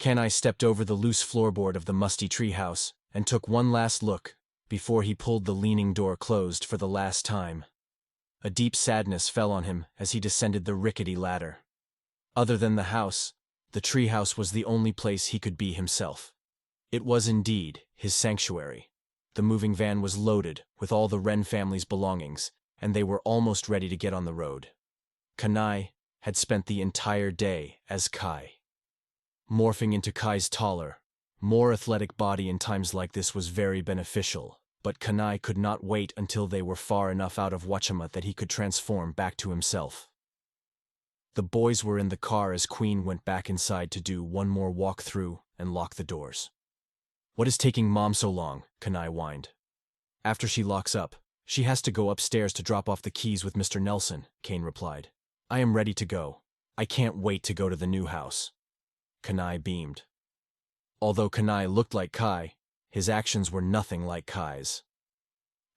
Kanai stepped over the loose floorboard of the musty treehouse and took one last look before he pulled the leaning door closed for the last time. A deep sadness fell on him as he descended the rickety ladder. Other than the house, the treehouse was the only place he could be himself. It was indeed his sanctuary. The moving van was loaded with all the Wren family's belongings, and they were almost ready to get on the road. Kanai had spent the entire day as Kai. Morphing into Kai's taller, more athletic body in times like this was very beneficial, but Kanai could not wait until they were far enough out of Wachama that he could transform back to himself. The boys were in the car as Queen went back inside to do one more walk through and lock the doors. "What is taking Mom so long?" Kanai whined. "After she locks up, she has to go upstairs to drop off the keys with Mr. Nelson," Kane replied. "I am ready to go. I can't wait to go to the new house." Kanai beamed. Although Kanai looked like Kai, his actions were nothing like Kai's.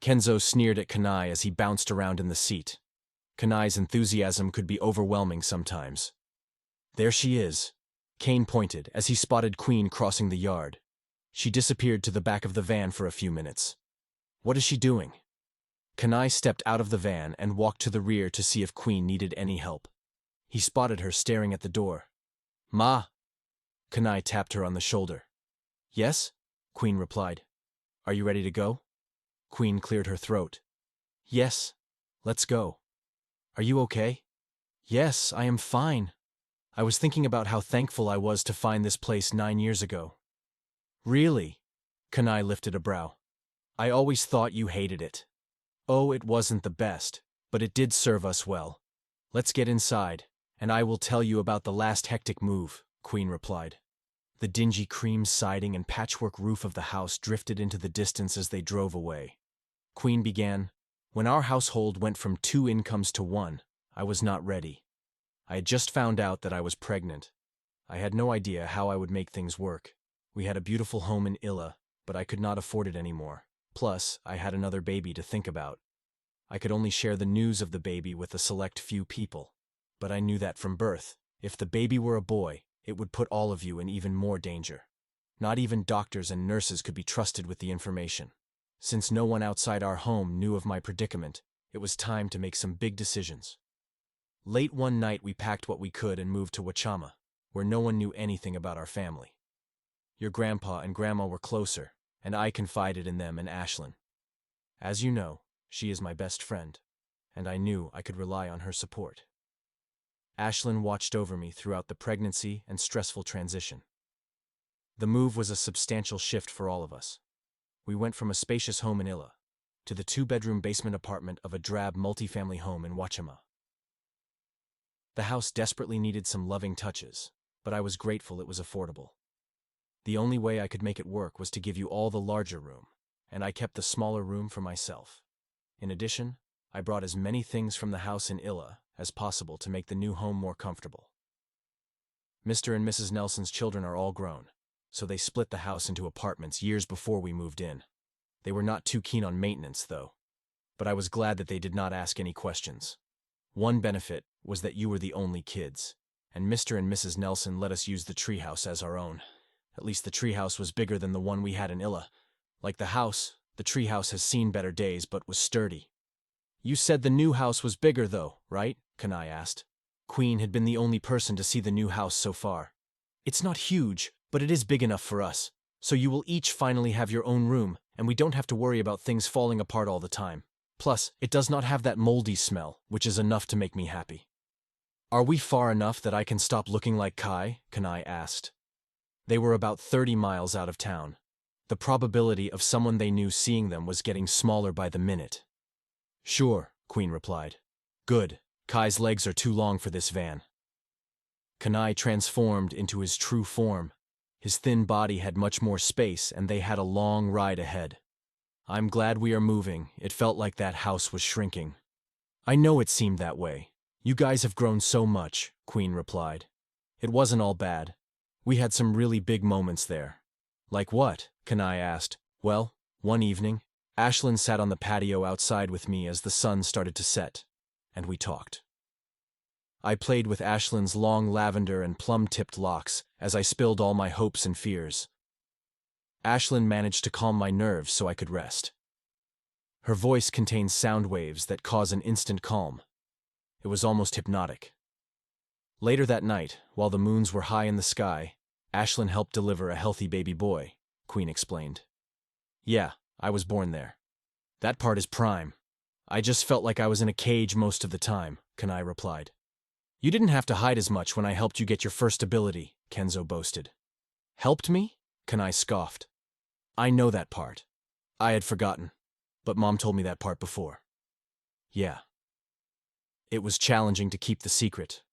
Kenzo sneered at Kanai as he bounced around in the seat. Kanai's enthusiasm could be overwhelming sometimes. "There she is," Kane pointed as he spotted Queen crossing the yard. She disappeared to the back of the van for a few minutes. "What is she doing?" Kanai stepped out of the van and walked to the rear to see if Queen needed any help. He spotted her staring at the door. "Ma!" Kanai tapped her on the shoulder. "Yes?" Queen replied. "Are you ready to go?" Queen cleared her throat. "Yes. Let's go." "Are you okay?" "Yes, I am fine. I was thinking about how thankful I was to find this place 9 years ago." "Really?" Kanai lifted a brow. "I always thought you hated it." "Oh, it wasn't the best, but it did serve us well. Let's get inside, and I will tell you about the last hectic move," Queen replied. The dingy cream siding and patchwork roof of the house drifted into the distance as they drove away. Queen began, "When our household went from 2 incomes to 1, I was not ready. I had just found out that I was pregnant. I had no idea how I would make things work. We had a beautiful home in Illa, but I could not afford it anymore. Plus, I had another baby to think about. I could only share the news of the baby with a select few people. But I knew that from birth, if the baby were a boy, it would put all of you in even more danger. Not even doctors and nurses could be trusted with the information. Since no one outside our home knew of my predicament, it was time to make some big decisions. Late one night we packed what we could and moved to Wachama, where no one knew anything about our family. Your grandpa and grandma were closer, and I confided in them and Ashlyn. As you know, she is my best friend, and I knew I could rely on her support. Ashlyn watched over me throughout the pregnancy and stressful transition. The move was a substantial shift for all of us. We went from a spacious home in Illa to the 2-bedroom basement apartment of a drab multifamily home in Wachama. The house desperately needed some loving touches, but I was grateful it was affordable. The only way I could make it work was to give you all the larger room, and I kept the smaller room for myself. In addition, I brought as many things from the house in Illa as possible to make the new home more comfortable. Mr. and Mrs. Nelson's children are all grown, so they split the house into apartments years before we moved in. They were not too keen on maintenance, though, but I was glad that they did not ask any questions. One benefit was that you were the only kids, and Mr. and Mrs. Nelson let us use the treehouse as our own. At least the treehouse was bigger than the one we had in Illa. Like the house, the treehouse has seen better days but was sturdy. "You said the new house was bigger though, right?" Kanai asked. Queen had been the only person to see the new house so far. "It's not huge, but it is big enough for us, so you will each finally have your own room, and we don't have to worry about things falling apart all the time. Plus, it does not have that moldy smell, which is enough to make me happy." "Are we far enough that I can stop looking like Kai?" Kanai asked. They were about 30 miles out of town. The probability of someone they knew seeing them was getting smaller by the minute. "Sure," Queen replied. "Good. Kai's legs are too long for this van." Kanai transformed into his true form. His thin body had much more space, and they had a long ride ahead. "I'm glad we are moving. It felt like that house was shrinking." "I know it seemed that way. You guys have grown so much," Queen replied. "It wasn't all bad. We had some really big moments there." "Like what?" Kanai asked. "Well, one evening, Ashlyn sat on the patio outside with me as the sun started to set, and we talked." I played with Ashlyn's long lavender and plum-tipped locks as I spilled all my hopes and fears. Ashlyn managed to calm my nerves so I could rest. Her voice contains sound waves that cause an instant calm. It was almost hypnotic. Later that night, while the moons were high in the sky, Ashlyn helped deliver a healthy baby boy, Queen explained. Yeah, I was born there. That part is prime. I just felt like I was in a cage most of the time, Kanai replied. You didn't have to hide as much when I helped you get your first ability, Kenzo boasted. Helped me? Kanai scoffed. I know that part. I had forgotten, but Mom told me that part before. Yeah. It was challenging to keep the secret,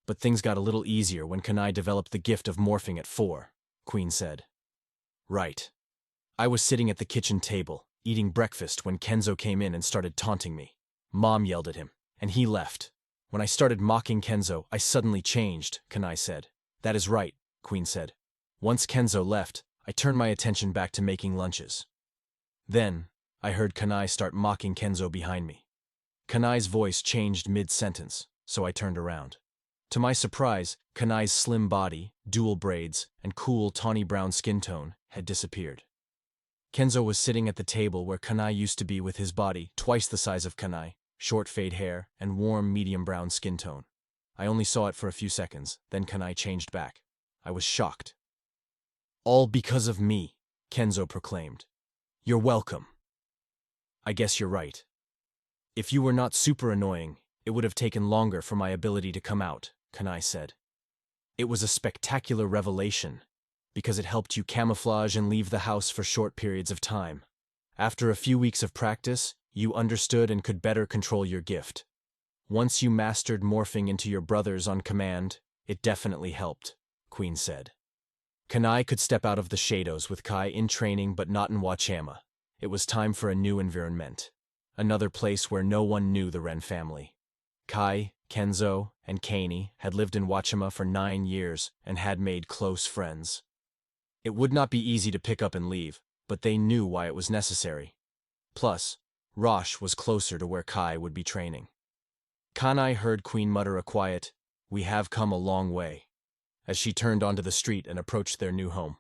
but things got a little easier when Kanai developed the gift of morphing at 4, Queen said. Right. I was sitting at the kitchen table, eating breakfast when Kenzo came in and started taunting me. Mom yelled at him, and he left. When I started mocking Kenzo, I suddenly changed, Kanai said. That is right, Queen said. Once Kenzo left, I turned my attention back to making lunches. Then, I heard Kanai start mocking Kenzo behind me. Kanai's voice changed mid-sentence, so I turned around. To my surprise, Kanai's slim body, dual braids, and cool tawny brown skin tone had disappeared. Kenzo was sitting at the table where Kanai used to be with his body twice the size of Kanai, short fade hair, and warm medium brown skin tone. I only saw it for a few seconds, then Kanai changed back. I was shocked. All because of me, Kenzo proclaimed. You're welcome. I guess you're right. If you were not super annoying, it would have taken longer for my ability to come out, Kanai said. It was a spectacular revelation, because it helped you camouflage and leave the house for short periods of time. After a few weeks of practice, you understood and could better control your gift. Once you mastered morphing into your brothers on command, it definitely helped, Queen said. Kanai could step out of the shadows with Kai in training but not in Wachama. It was time for a new environment. Another place where no one knew the Ren family. Kai, Kenzo, and Kanai had lived in Wachama for 9 years and had made close friends. It would not be easy to pick up and leave, but they knew why it was necessary. Plus, Rosh was closer to where Kai would be training. Kanai heard Queen mutter a quiet, "We have come a long way," as she turned onto the street and approached their new home.